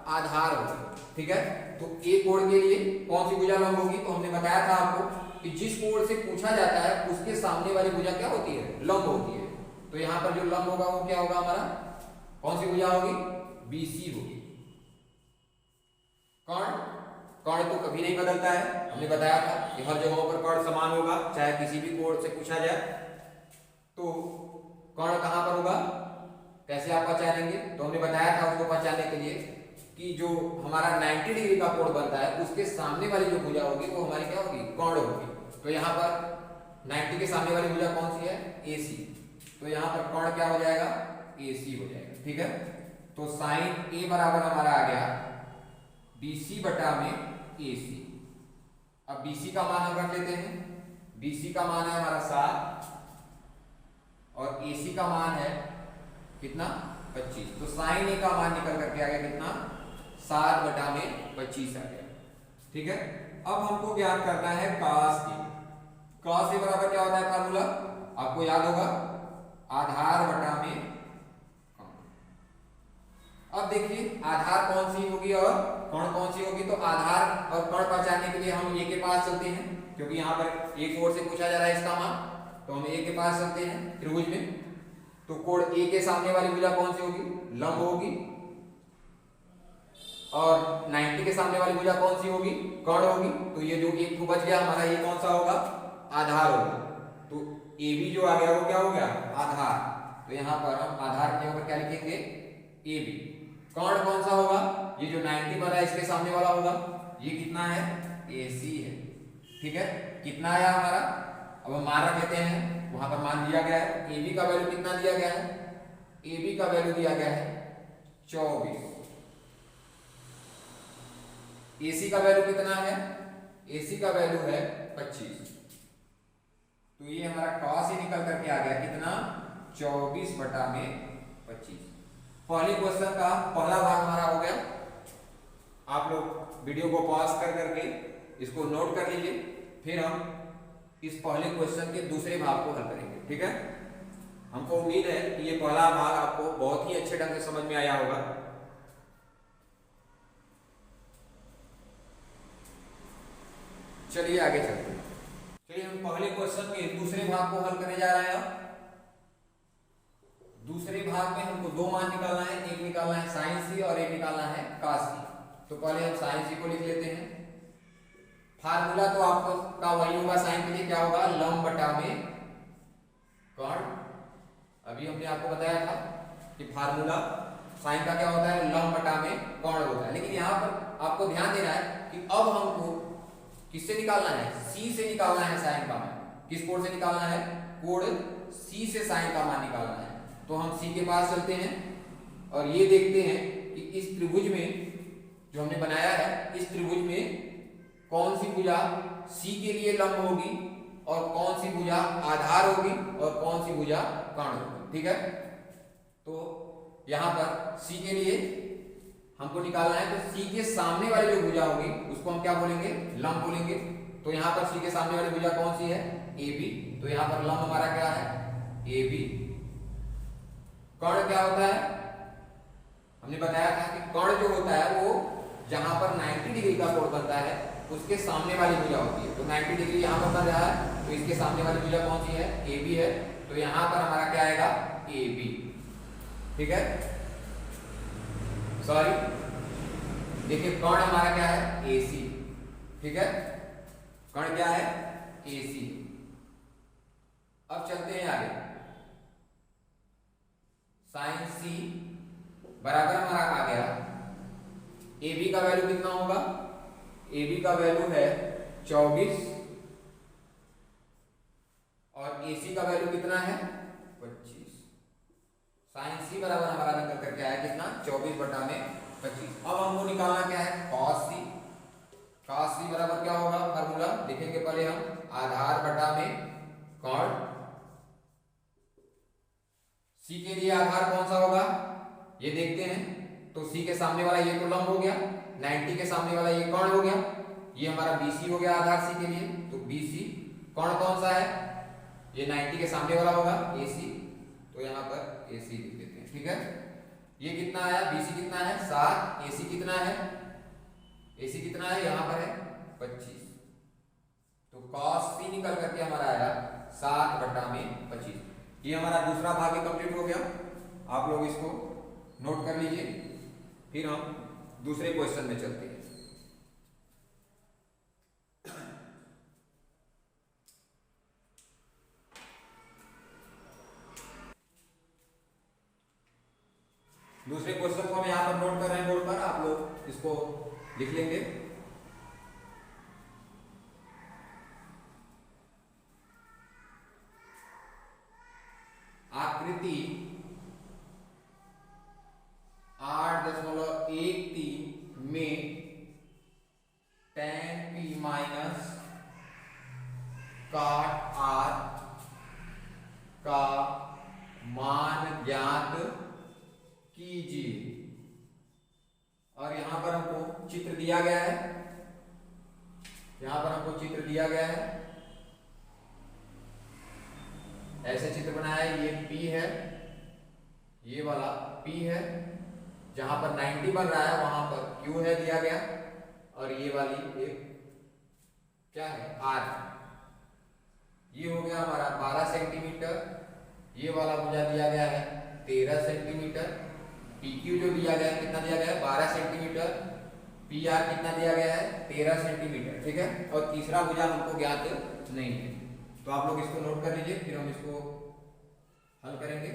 आधार होगी। ठीक है, तो ए कोण के लिए कौन सी भुजा लंब होगी, तो हमने बताया था आपको कि जिस कोण से पूछा जाता है उसके सामने वाली भुजा क्या होती है लंब होती है, तो यहां पर जो लंब होगा वो क्या होगा हमारा, कौन सी भुजा होगी BC होगी। कर्ण तो कभी नहीं बदलता है, हमने बताया था कि हर जगहों पर कर्ण समान होगा, चाहे किसी भी कोण से पूछा जाए। तो कर्ण कहां पर होगा, कैसे आप पहचानेंगे, तो हमने बताया था उसको पहचानने के लिए कि जो हमारा 90 डिग्री का कोण बनता है उसके सामने वाली जो भुजा होगी वो हमारी क्या होगी कर्ण होगी। तो यहाँ पर 90 के सामने वाली भुजा कौन सी है AC, तो यहाँ पर कर्ण क्या हो जाएगा AC हो जाएगा। ठीक है, तो साइन A बराबर हमारा आ गया BC बटा में AC। अब BC का मान हम रख लेते हैं, BC का मान है हमारा 7 और AC का मान है कितना 25, तो साइन A का मान निकल करके आ गया कितना 7 बटा में 25 आ गया। ठीक है, अब हमको ज्ञात करना है कॉस A। कॉस A बराबर क्या होता है फार्मूला, आपको याद होगा आधार बटा में कर्ण। अब देखिए आधार कौन सी होगी और कर्ण कौन सी होगी, तो आधार और कर्ण पहचानने के लिए हम A के पास चलते हैं, क्योंकि यहाँ पर एक कोण से पूछा जा रहा है इसका मान, तो हम A के पास चलते हैं त्रिभुज में। तो कोण A के सामने वाली भुजा कौन सी होगी लंब होगी, और 90 के सामने वाली भुजा कौन सी होगी कर्ण होगी, तो ये जो एक बच गया हमारा ये कौन सा होगा आधार होगा। तो AB जो आ गया वो क्या हो गया आधार, तो यहाँ पर हम आधार के ऊपर क्या लिखेंगे AB। कर्ण कौन सा होगा, ये जो 90 बना है इसके सामने वाला होगा, ये कितना है AC है। ठीक है, कितना आया हमारा, अब हम मान रख लेते हैं, वहां पर मान दिया गया है AB का वैल्यू कितना दिया गया है, AB का वैल्यू दिया गया है 24, AC का वैल्यू कितना है, AC का वैल्यू है 25, तो ये हमारा कॉस A निकल करके आ गया कितना 24 बटा में 25। पहले क्वेश्चन का पहला भाग हमारा हो गया, आप लोग वीडियो को पॉज कर करके इसको नोट कर लीजिए, फिर हम इस पहले क्वेश्चन के दूसरे भाग को हल करेंगे। ठीक है, हमको उम्मीद है कि ये पहला भाग आपको बहुत ही अच्छे ढंग से समझ में आया होगा। चलिए आगे चलते हैं। चलिए हम पहले क्वेश्चन के दूसरे भाग को हल करने जा रहे हैं। दूसरे भाग में हमको 2 मान निकालना है, एक निकालना है साइन C और एक निकालना है cos C। तो पहले हम साइन C को लिख लेते हैं, फार्मूला तो आपको का वही होगा साइन के लिए, क्या होगा लंब बटा में कर्ण, अभी हमने आपको बताया था कि फार्मूला साइन का क्या होता है, लंब बटा में कर्ण होता है। लेकिन यहाँ पर आपको ध्यान देना है कि अब हमको किससे निकालना है, सी से निकालना है साइन का मान। किस कोण से निकालना है, कोण सी से साइन का मान निकालना है। तो हम सी के पास चलते हैं और ये देखते हैं कि इस त्रिभुज में जो हमने बनाया है, इस त्रिभुज में कौन सी भुजा सी के लिए लंब होगी और कौन सी भुजा आधार होगी और कौन सी भुजा कर्ण होगी। ठीक है, तो यहां पर सी के लिए हमको निकालना है, तो सी के सामने वाली जो भुजा होगी उसको हम क्या बोलेंगे, लंब बोलेंगे। तो यहां पर सी के सामने वाली भुजा कौन सी है, ए बी। तो यहां पर लंब हमारा क्या है, ए बी। कर्ण क्या होता है, हमने बताया था कि कर्ण जो होता है वो जहां पर 90 डिग्री का कोण बनता है उसके सामने वाली भुजा होती है। तो 90 डिग्री यहां पर बन रहा है, तो इसके सामने वाली भुजा कौन सी है, ए बी है। तो यहां पर हमारा क्या आएगा, ए बी। ठीक है, सॉरी, देखिए कर्ण हमारा क्या है, ए सी। ठीक है, कर्ण क्या है, ए सी। अब चलते हैं आगे, साइन सी बराबर हमारा आ गया, ए बी का वैल्यू कितना होगा, ए बी का वैल्यू है 24 और ए सी का वैल्यू कितना है, 25। साइन सी बराबर हमारा निकल करके आया कितना, 24 बटा में 25। अब हमको निकालना क्या है, कॉस सी। कॉस सी बराबर क्या होगा, फार्मूला लिखेंगे पहले हम, आधार बटा में कर्ण। सी के लिए आधार कौन सा होगा, ये देखते हैं। तो सी के सामने वाला ये तो लंब हो गया, 90 के सामने वाला ये कर्ण हो गया, ये हमारा BC हो गया आधार सी के लिए। तो BC, कर्ण कौन सा है, ये 90 के सामने वाला होगा, AC। तो यहाँ पर AC लिख देते हैं। ठीक है, ये कितना आया, BC कितना है 7, AC कितना है, AC कितना है, यहाँ पर है 25। तो cos C निकल करके हमारा आया 7 बटा में 25। ये हमारा दूसरा भाग कंप्लीट हो गया, आप लोग इसको नोट कर लीजिए। फिर हम दूसरे क्वेश्चन में चलते हैं। दूसरे क्वेश्चन को हम यहाँ पर नोट कर रहे हैं बोर्ड पर, आप लोग इसको लिख लेंगे। आकृति 8.13 में tan p minus cot r का मान ज्ञात कीजिए। और यहां पर हमको चित्र दिया गया है, यहां पर हमको चित्र दिया गया है, ऐसे चित्र बनाया है। ये P है, ये वाला P है, जहां पर 90 बन रहा है वहां पर Q है दिया गया, और ये वाली एक क्या है, R। ये हो गया हमारा 12 सेंटीमीटर, ये वाला भुजा दिया गया है 13 सेंटीमीटर, PQ जो दिया गया है कितना दिया गया है 12 सेंटीमीटर, PR कितना दिया गया है 13 सेंटीमीटर। ठीक है, और तीसरा भुजा हमको ज्ञात नहीं है। तो आप लोग इसको नोट कर लीजिए, फिर हम इसको हल करेंगे।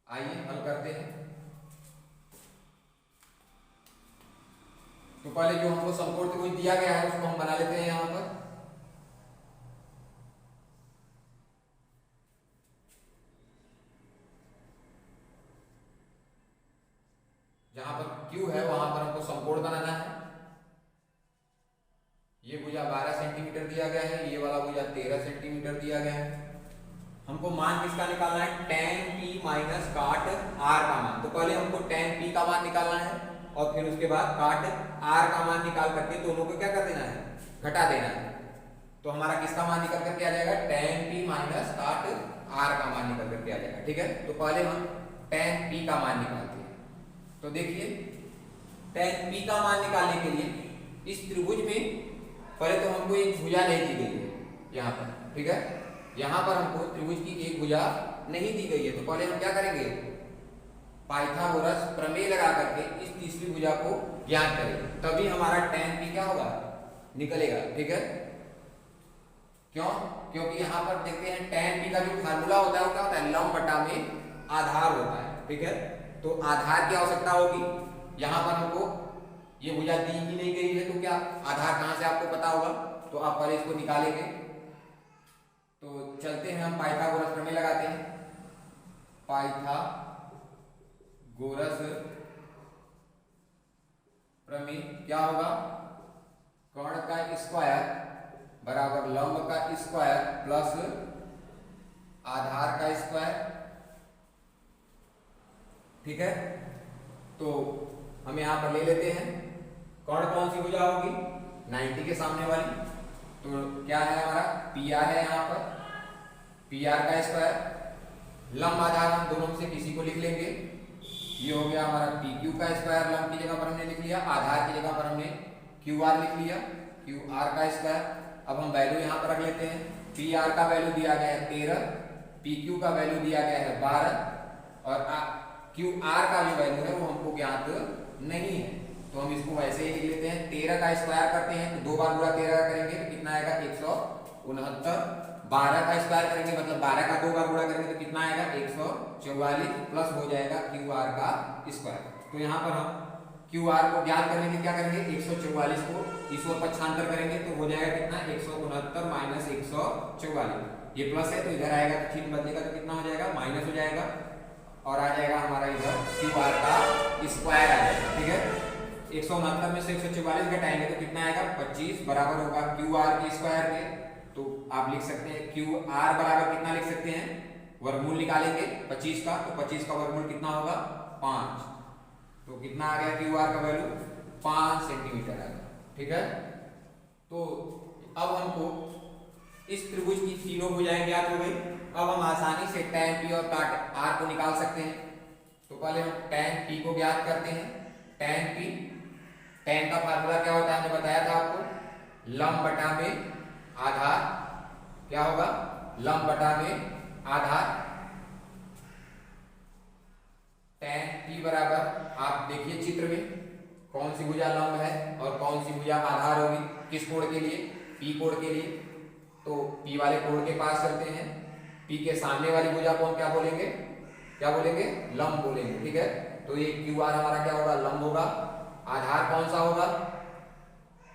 आइए हल करते हैं। तो पहले जो हमको समकोण त्रिभुज दिया गया है उसको हम बना लेते हैं। यहां पर जहां पर Q है वहां पर हमको समकोण बनाना है। ये भुजा 12 सेंटीमीटर दिया गया है, ये वाला भुजा 13 सेंटीमीटर दिया गया है। हमको मान किसका निकालना है, tan p minus cot r का मान। तो पहले हमको tan p का मान निकालना है और फिर उसके बाद cot r का मान निकाल करके दोनों को क्या कर देना है, घटा देना है। तो हमारा किसका मान निकल करके आ जाएगा, tan p minus cot r का मान निकल करके आ जाएगा। ठीक है, तो पहले हम tan p का मान निकालते हैं। तो देखिए tan p का मान निकालने के लिए इस त्रिभुज में पहले तो हमको एक भुजा नहीं दी गई है यहाँ पर। ठीक है, यहाँ पर हमको त्रिभुज की एक भुजा नहीं दी गई है। तो पहले हम क्या करेंगे, पाइथागोरस प्रमेय लगा करके इस तीसरी भुजा को ज्ञात करें, तभी हमारा tan p क्या होगा, निकलेगा। ठीक है, क्यों? क्योंकि यहाँ पर देखते हैं tan p का जो फार्मूला होता है वो क्या होता है, लंब बटा में आधार होता है। ठीक है, तो आधार की आवश्यकता होगी। यहाँ पर हमको ये भुजा दी ही नहीं गई है, तो क्या आधार कहाँ से आपको पता होगा, तो आप पहले इसको निकालेंगे। तो चलते हैं हम पाइथागोरस प्रमेय लगाते हैं। पाइथागोरस प्रमेय क्या होगा, कर्ण का स्क्वायर बराबर लंब का स्क्वायर प्लस आधार का स्क्वायर। ठीक है, तो हम यहां पर ले लेते हैं कर्ण कौन सी भुजा होगी, 90 के सामने वाली, तो क्या है हमारा PR है, यहाँ पर PR का स्क्वायर, लंब आधार हम दोनों में से किसी को लिख लेंगे, ये हो गया हमारा PQ का स्क्वायर, लंब की जगह पर हमने लिख लिया, आधार की जगह पर हमने QR लिख लिया, QR का स्क्वायर। अब हम वैल्यू यहाँ पर रख लेते हैं, PR का वैल्यू दिया गया है 13, PQ का वैल्यू दिया गया है 12 और QR का जो वैल्यू है वो हमको ज्ञात नहीं है, तो हम इसको वैसे ही लिख लेते हैं। 13 का स्क्वायर करते हैं तो 2 बार गुणा 13 का करेंगे तो कितना आएगा 169, 12 का स्क्वायर करेंगे मतलब 12 का 2 बार गुणा करेंगे तो कितना आएगा 144 प्लस हो जाएगा QR का स्क्वायर। तो यहाँ पर हम QR को ज्ञात करने के लिए क्या करेंगे, 144 को इस ओर पक्षांतर करेंगे तो हो जाएगा कितना 169 माइनस 144, ये प्लस है तो इधर आएगा तो चिन्ह बदलेगा तो कितना हो जाएगा, माइनस हो जाएगा और आ जाएगा हमारा इधर QR का स्क्वायर आ जाएगा। ठीक है, 169 में से 144 घटाएंगे तो कितना आएगा 25 बराबर होगा QR के स्क्वायर के। तो आप लिख सकते हैं QR बराबर कितना लिख सकते हैं, वर्गमूल निकालेंगे 25 का, तो 25 का वर्गमूल कितना होगा 5, तो कितना आ गया QR का वैल्यू 5 सेंटीमीटर आ गया। ठीक है, तो अब हमको इस त्रिभुज की तीनों भुजाएं ज्ञात हो गई। अब हम आसानी से tan p और काट r को निकाल सकते हैं। तो पहले हम tan p को ज्ञात करते हैं। tan p, tan का फार्मूला क्या होता है हमने बताया था आपको, लंब बटा में आधार, क्या होगा लंब बटा में आधार। tan p बराबर, आप देखिए चित्र में कौन सी भुजा लंब है और कौन सी भुजा आधार होगी, किस कोण के लिए, P कोण के लिए। तो P वाले कोण के पास चलते हैं, P के सामने वाली भुजा को हम क्या बोलेंगे, क्या बोलेंगे, लंब बोलेंगे। ठीक है, तो ये QR हमारा क्या होगा, लंब होगा। आधार कौन सा होगा,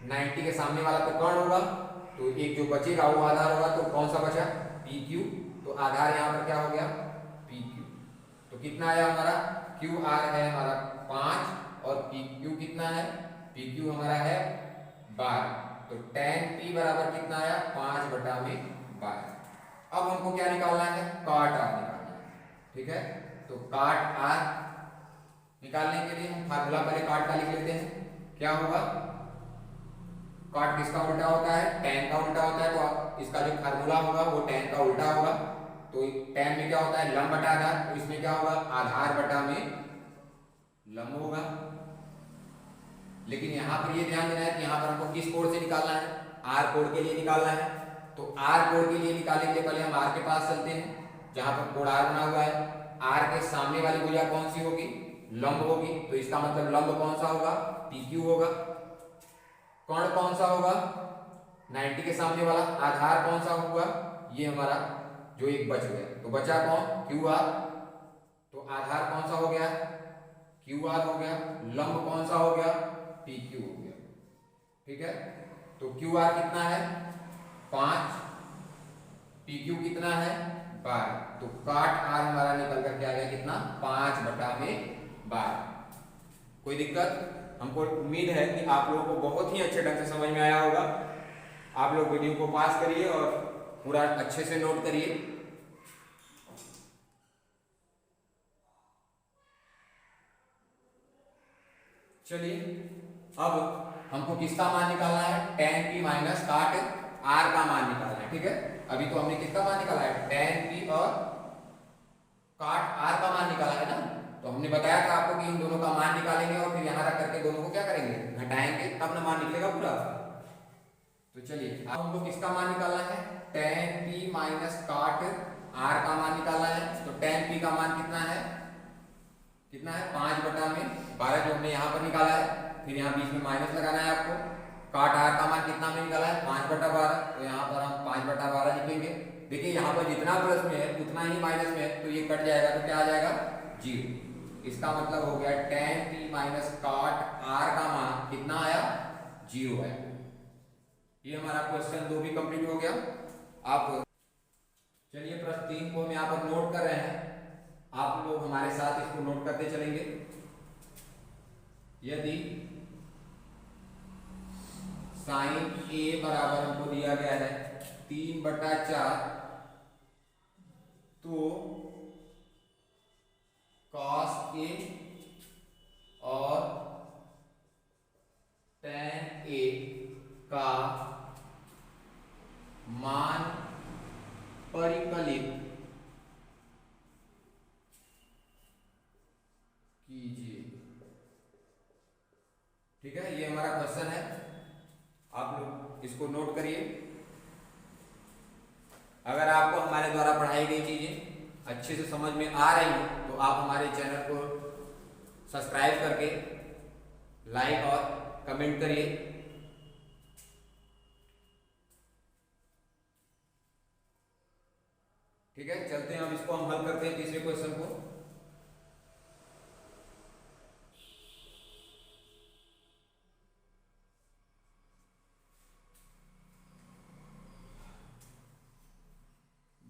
90 के सामने वाला तो कर्ण होगा, तो एक जो बचेगा वो आधार होगा, तो कौन सा बचा PQ, तो आधार यहाँ पर क्या हो गया PQ। तो कितना आया हमारा, QR है हमारा 5 और PQ कितना है, PQ हमारा है 12, तो tan p बराबर कितना आया 5 बटा में 12। अब हमको क्या निकालना है, काट r निकालना है। ठीक है, तो काट r निकालने के लिए हम फार्मूला पहले काट का लिख लेते हैं। क्या होगा, काट किसका उल्टा होता है, tan का उल्टा होता है, तो इसका जो फार्मूला होगा वो tan का उल्टा होगा। तो tan में क्या होता है, लंब बटा आधार, तो इसमें क्या होगा, आधार बटा में लंब होगा। लेकिन यहाँ पर ये ध्यान देना है कि यहाँ पर हमको किस कोण से निकालना है, R कोण के लिए निकालना है। तो R कोण के लिए निकालने के लिए पहले हम R के पास चलते हैं, जहां पर कोण R बना हुआ है। R के सामने वाली भुजा कौन सी होगी, लंब होगी, तो इसका मतलब लंब कौन सा होगा, PQ होगा। कर्ण कौन सा होगा, 90 के सामने वाला। आधार कौन सा होगा, ये हमारा जो एक बच गया, तो बचा कौन, QR। तो आधार कौन सा हो गया, QR हो गया। लंब कौन सा हो गया, PQ हो गया। ठीक है, तो QR कितना है 5, PQ कितना है 12, तो काट R हमारा निकल कर के आ गया कितना 5 बटा में 12। कोई दिक्कत, हमको उम्मीद है कि आप लोगों को बहुत ही अच्छे ढंग से समझ में आया होगा। आप लोग वीडियो को पास करिए और पूरा अच्छे से नोट करिए। चलिए, अब हमको किसका मान निकालना है, tan p माइनस काट r का मान निकालना है। ठीक है, अभी तो हमने किसका मान निकाला है, tan p और काट r का मान निकाला है ना। तो हमने बताया था आपको कि इन दोनों का मान निकालेंगे और फिर यहाँ रख करके दोनों को क्या करेंगे, घटाएंगे, तब ना मान निकलेगा पूरा। तो चलिए, अब हमको किसका मान निकालना है, tan p माइनस काट r का मान निकालना है। तो tan p का मान कितना है कितना है 5/12 जो हमने यहाँ पर निकाला है। फिर यहाँ बीच में माइनस लगाना है आपको। काट आर का मान कितना में निकाला है 5/12, तो यहाँ पर हम 5/12 लिखेंगे। देखिए यहाँ पर जितना प्लस में है उतना ही माइनस में है, तो ये कट जाएगा तो क्या आ जाएगा 0। इसका मतलब हो गया tan t माइनस काट r का मान कितना आया 0 है। ये हमारा क्वेश्चन 2 भी कंप्लीट हो गया। आप चलिए प्रश्न 3 को हम यहाँ पर नोट कर रहे हैं, आप लोग हमारे साथ इसको नोट करते चलेंगे। यदि साइन a बराबर हमको दिया गया है 3/4, तो cos a और tan a का मान परिकलित कीजिए। ठीक है, ये हमारा क्वेश्चन है, आप लोग इसको नोट करिए। अगर आपको हमारे द्वारा पढ़ाई गई चीजें अच्छे से समझ में आ रही हो तो आप हमारे चैनल को सब्सक्राइब करके लाइक और कमेंट करिए। ठीक है, चलते हैं, अब इसको हम हल करते हैं तीसरे क्वेश्चन को।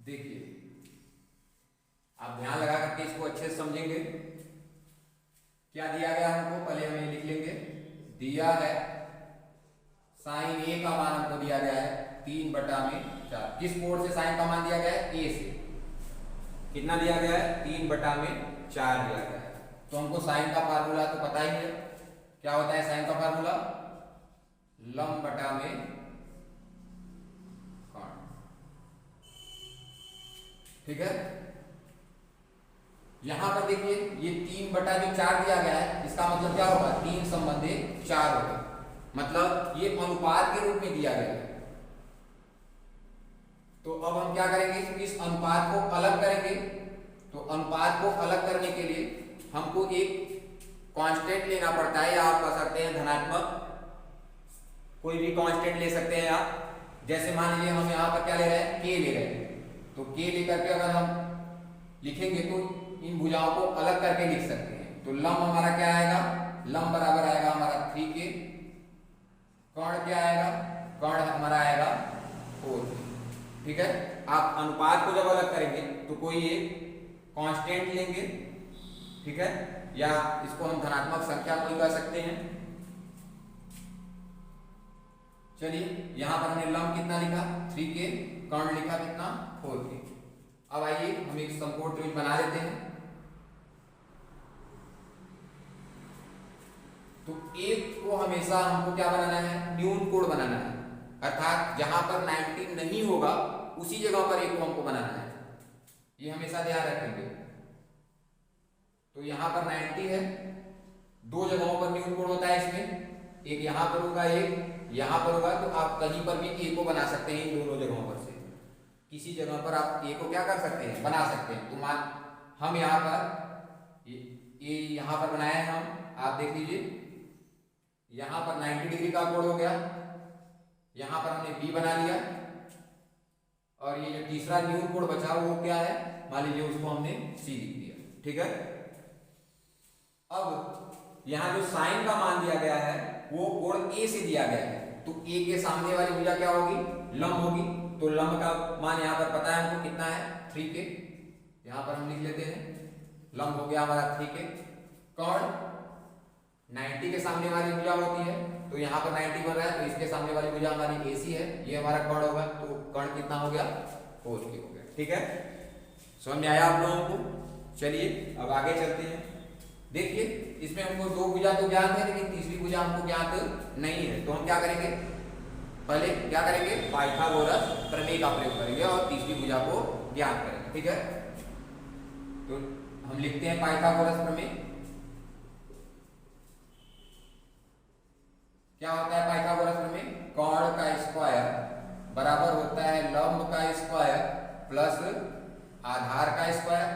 देखिए, आप ध्यान लगा करके इसको अच्छे से समझेंगे। क्या दिया गया हमको, पहले हम ये लिख लेंगे। दिया है साइन ए का मान हमको दिया गया है 3/4। किस कोण से साइन का मान दिया गया है, ए से। कितना दिया गया है 3/4 दिया गया है। तो हमको साइन का फार्मूला तो पता ही है, क्या होता है साइन का फार्मूला, लंब बटा में कोण। ठीक है, यहां पर देखिए ये 3/4 दिया गया है, इसका मतलब क्या होगा 3 संबंधी 4 होगा, मतलब ये अनुपात के रूप में दिया गया है। तो अब हम क्या करेंगे, इस अनुपात को अलग करेंगे। तो अनुपात को अलग करने के लिए हमको एक कांस्टेंट लेना पड़ता है, या आप कह सकते हैं धनात्मक कोई भी कांस्टेंट ले सकते हैं आप। जैसे मान लीजिए हम यहाँ पर क्या ले रहे हैं, k ले रहे हैं, तो k लेकर के अगर हम लिखेंगे तो इन भुजाओं को अलग करके लिख सकते हैं। तो लंब हमारा क्या आएगा, लंब बराबर आएगा हमारा 3k, कर्ण क्या आएगा, कर्ण हमारा आएगा 4। ठीक है, आप अनुपात को जब अलग करेंगे तो कोई एक कांस्टेंट लेंगे। ठीक है, या इसको हम धनात्मक संख्या कोई कह सकते हैं। चलिए, यहां पर हमने लंब कितना लिखा 3k, कर्ण लिखा कितना 4k। अब आइए हम एक समकोण त्रिभुज बना लेते हैं। तो एक को हमेशा हमको क्या बनाना है, न्यून कोण बनाना है, अर्थात जहां पर 90 नहीं होगा उसी जगह पर एक को हमको बनाना है, ये हमेशा ध्यान रखेंगे। तो यहां पर 90 है, 2 जगहों पर न्यून कोण होता है इसमें, एक यहां पर होगा एक यहां पर होगा। तो आप कहीं पर भी ए को बना सकते हैं, इन दोनों जगहों पर से किसी जगह पर आप ए को क्या कर सकते हैं, बना सकते हैं। तो मान हम यहाँ पर ये यहाँ पर बनाया है हम, आप देख लीजिए यहाँ पर 90 डिग्री का कोण हो गया, यहाँ पर हमने बी बना लिया, और ये जो तीसरा न्यून कोण बचा वो क्या है, मान लीजिए उसको हमने सी लिख दिया। ठीक है, अब यहाँ जो साइन का मान दिया गया है वो कोण ए से दिया गया है, तो ए के सामने वाली भुजा क्या होगी, लंब होगी। तो लंब का मान यहाँ पर पता है हमको कितना है 3k, यहाँ पर हम लिख लेते हैं, लंब हो गया हमारा 3k। कर्ण 90 के सामने वाली भुजा होती है, तो यहाँ पर 90 बन रहा है, तो इसके सामने वाली भुजा हमारी AC है, ये हमारा कर्ण होगा। तो कर्ण कितना हो गया 4k हो गया। ठीक है, समझ में आया आप लोगों को। चलिए अब आगे चलते हैं। देखिए इसमें हमको 2 भुजा तो ज्ञात है, लेकिन तीसरी भुजा हमको ज्ञात नहीं है। तो हम क्या करेंगे, पहले क्या करेंगे, पाइथागोरस प्रमेय का प्रयोग करेंगे और तीसरी भुजा को ज्ञात करेंगे। ठीक है, तो हम लिखते हैं पाइथागोरस प्रमेय। क्या होता है पाइथागोरस प्रमेय, कर्ण का स्क्वायर बराबर होता है लंब का स्क्वायर प्लस आधार का स्क्वायर।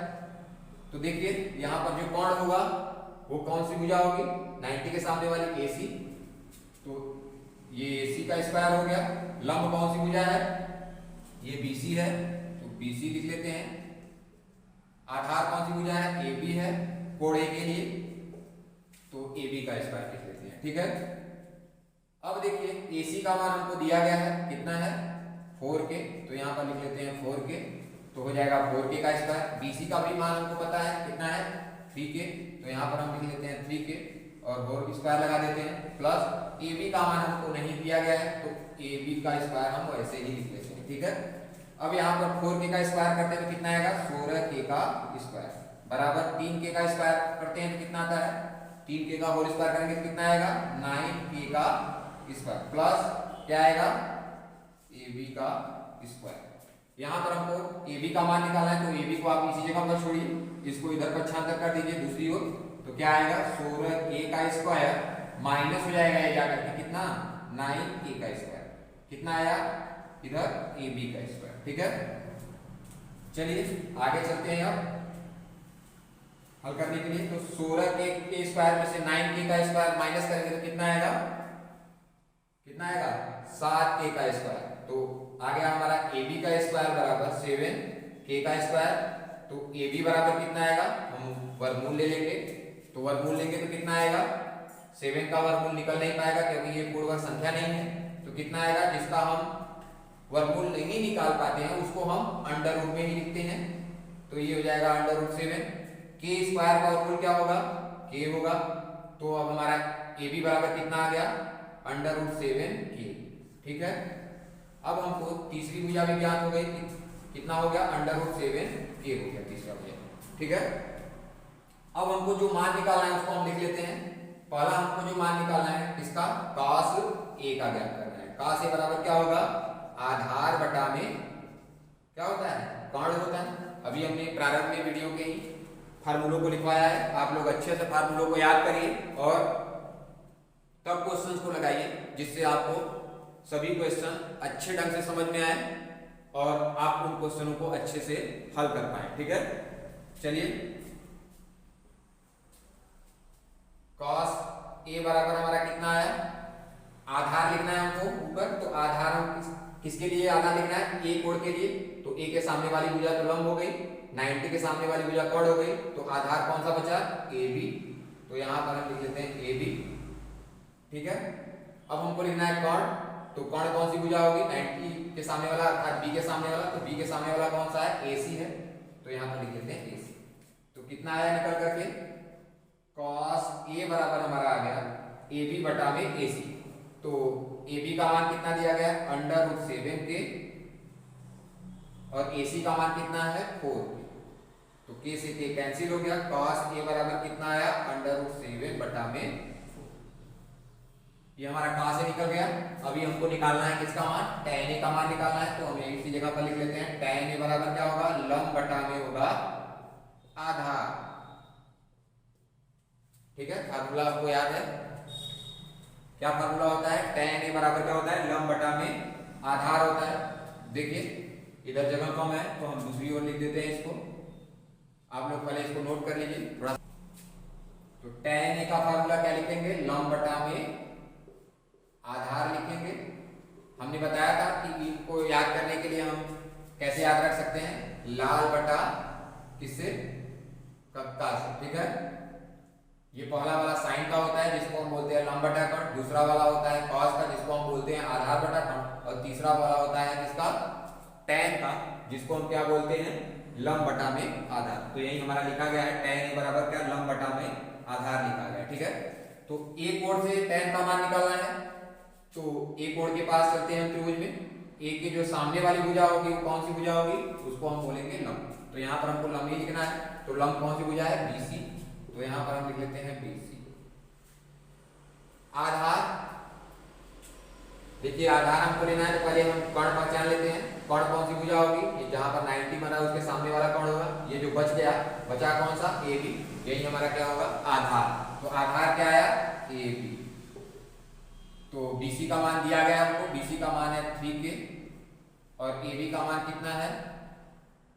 तो देखिए यहाँ पर जो कोण होगा वो कौन सी भुजा होगी, 90 के सामने वाली AC, तो ये AC का स्क्वायर हो गया। लंब कौन सी भुजा है, ये BC है, तो BC लिख लेते हैं। आधार कौन सी भुजा है, AB है, कोण A के लिए, तो AB का स्क्वायर लिख लेते हैं। ठीक है, अब देखिए AC का मान हमको दिया गया है, कितना है 4K, तो यहाँ पर लिख लेते हैं 4K, तो हो जाएगा 4K का स्क्वायर। BC का भी मान हमको पता है कितना है 3K, तो यहाँ पर हम लिख लेते हैं 3K और 4 स्क्वायर लगा देते हैं, प्लस AB का मान हमको नहीं दिया गया है, तो AB का स्क्वायर हम वैसे ही लिख लेते हैं। ठीक है, अब यहाँ पर 4K का स्क्वायर करते हैं तो कितना आएगा, 16K का स्क्वायर बराबर 3K का स्क्वायर करते हैं तो कितना आता है, 3K का होल स्क्वायर करेंगे तो कितना आएगा, 9K का स्क्वायर, प्लस क्या आएगा, AB का स्क्वायर। यहाँ पर हमको AB का मान निकालना है, तो AB को आप इसी जगह पर छोड़िए, इसको इधर पक्षांतर कर दीजिए दूसरी ओर, तो क्या आएगा 16K का स्क्वायर माइनस हो जाएगा ये जाकर के कितना, 9K का स्क्वायर, कितना आया इधर AB का स्क्वायर। ठीक है, चलिए आगे चलते हैं अब हल करने के लिए। तो 16K के स्क्वायर में से 9K का स्क्वायर माइनस करेंगे तो कितना आएगा, कितना आएगा 7K का स्क्वायर। तो आ गया हमारा AB का स्क्वायर बराबर 7K का स्क्वायर, तो AB बराबर कितना आएगा, हम वर्गमूल ले लेंगे, तो वर्गमूल लेंगे तो कितना आएगा, 7 का वर्गमूल निकल नहीं पाएगा क्योंकि ये पूर्ण वर्ग संख्या नहीं है, तो कितना आएगा, जिसका हम वर्गमूल नहीं निकाल पाते हैं उसको हम अंडर रूट में ही लिखते हैं, तो ये हो जाएगा अंडर रूट 7। K स्क्वायर का वर्गमूल क्या होगा, K होगा, तो अब हमारा AB बराबर कितना आ गया, अंडर रूट 7K। ठीक है, अब हमको तीसरी भुजा भी ज्ञात हो गई, कितना हो गया, अंडर रूट 7K हो गया तीसरा भुजा। ठीक है, अब हमको जो मान निकालना है उसको हम लिख लेते हैं। पहला हमको जो मान निकालना है इसका cos A का ज्ञात करना है। cos A बराबर क्या होगा, आधार बटा में क्या होता है, कर्ण होता है। अभी हमने प्रारंभ में वीडियो के ही फार्मूलों को लिखवाया है, आप लोग अच्छे से फार्मूलों को याद करिए और तब क्वेश्चंस को लगाइए, जिससे आपको सभी क्वेश्चन अच्छे ढंग से समझ में आए और आप उन क्वेश्चनों को अच्छे से हल कर पाए। ठीक है, चलिए cos A बराबर हमारा कितना आया, आधार लिखना है हमको ऊपर, तो आधार हम किसके लिए आधार लिखना है, A कोण के लिए, तो A के सामने वाली भुजा तो लंब हो गई, 90 के सामने वाली भुजा कोण हो गई, तो आधार कौन सा बचा, AB, तो यहाँ पर हम लिख लेते हैं AB। ठीक है, अब हमको लिखना है कोण, तो कोण कौन सी भुजा होगी, 90 के सामने वाला अर्थात B के सामने वाला, तो B के सामने वाला कौन सा है, AC है, तो यहाँ पर लिख लेते हैं AC। तो कितना आया निकल करके, cos A बराबर हमारा आ गया AB बटा में AC, तो AB का मान कितना दिया गया, अंडर रूट 7K और AC का मान कितना है 4K, तो K से K कैंसिल हो गया, cos A बराबर कितना आया, अंडर रूट 7 बटा में, ये हमारा कहां से निकल गया। अभी हमको निकालना है किसका मान, tan A का मान निकालना है, तो हम इसी जगह पर लिख लेते हैं tan A बराबर क्या होगा, लंब बटा में होगा आधार। ठीक है, फार्मूला आपको याद है, क्या फार्मूला होता है, tan A बराबर क्या होता है, लंब बटा में आधार होता है। देखिए इधर जगह कम है तो हम दूसरी ओर लिख देते हैं इसको, आप लोग पहले इसको नोट कर लीजिए थोड़ा। तो tan A का फार्मूला क्या लिखेंगे, लंब बटा में आधार लिखेंगे। हमने बताया था कि इनको याद करने के लिए हम कैसे याद रख सकते हैं, लाल बटा किससे, कक्का से। ठीक है, ये पहला वाला साइन का होता है जिसको हम बोलते हैं लंब बटा कर्ण, दूसरा वाला होता है कॉस का जिसको हम बोलते हैं आधार बटा कर्ण, और तीसरा वाला होता है किसका, tan का, जिसको हम क्या बोलते हैं, लंब बटा में आधार। तो यही हमारा लिखा गया है, tan A बराबर क्या, लंब बटा में आधार लिखा गया। ठीक है, तो A कोण से tan का मान निकालना है, तो A कोण के पास चलते हैं त्रिभुज में, A की जो सामने वाली भुजा होगी वो कौन सी भुजा होगी, उसको हम बोलेंगे लंब। तो यहाँ पर हमको लंब ही लिखना है, तो लंब कौन सी भुजा है, BC, तो यहाँ पर हम लिख लेते हैं BC। आधार, देखिए आधार हमको लेना है तो पहले हम कर्ण पहचान लेते हैं, कर्ण कौन सी भुजा होगी, ये जहां पर 90 बना उसके सामने वाला कर्ण होगा, ये जो बच गया, बचा कौन सा, AB, यही हमारा क्या होगा, आधार। तो आधार क्या आया, AB। तो BC का मान दिया गया हमको, BC का मान है 3K और AB का मान कितना है,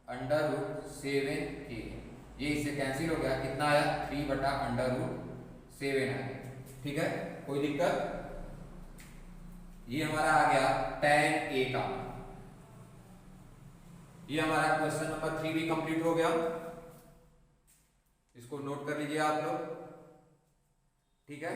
अंडर रूट 7K। ये इससे कैंसिल हो गया, कितना आया 3/√7 आया। ठीक है, कोई दिक्कत? ये हमारा आ गया tan A का। ये हमारा क्वेश्चन नंबर 3 भी कंप्लीट हो गया। इसको नोट कर लीजिए आप लोग। ठीक है।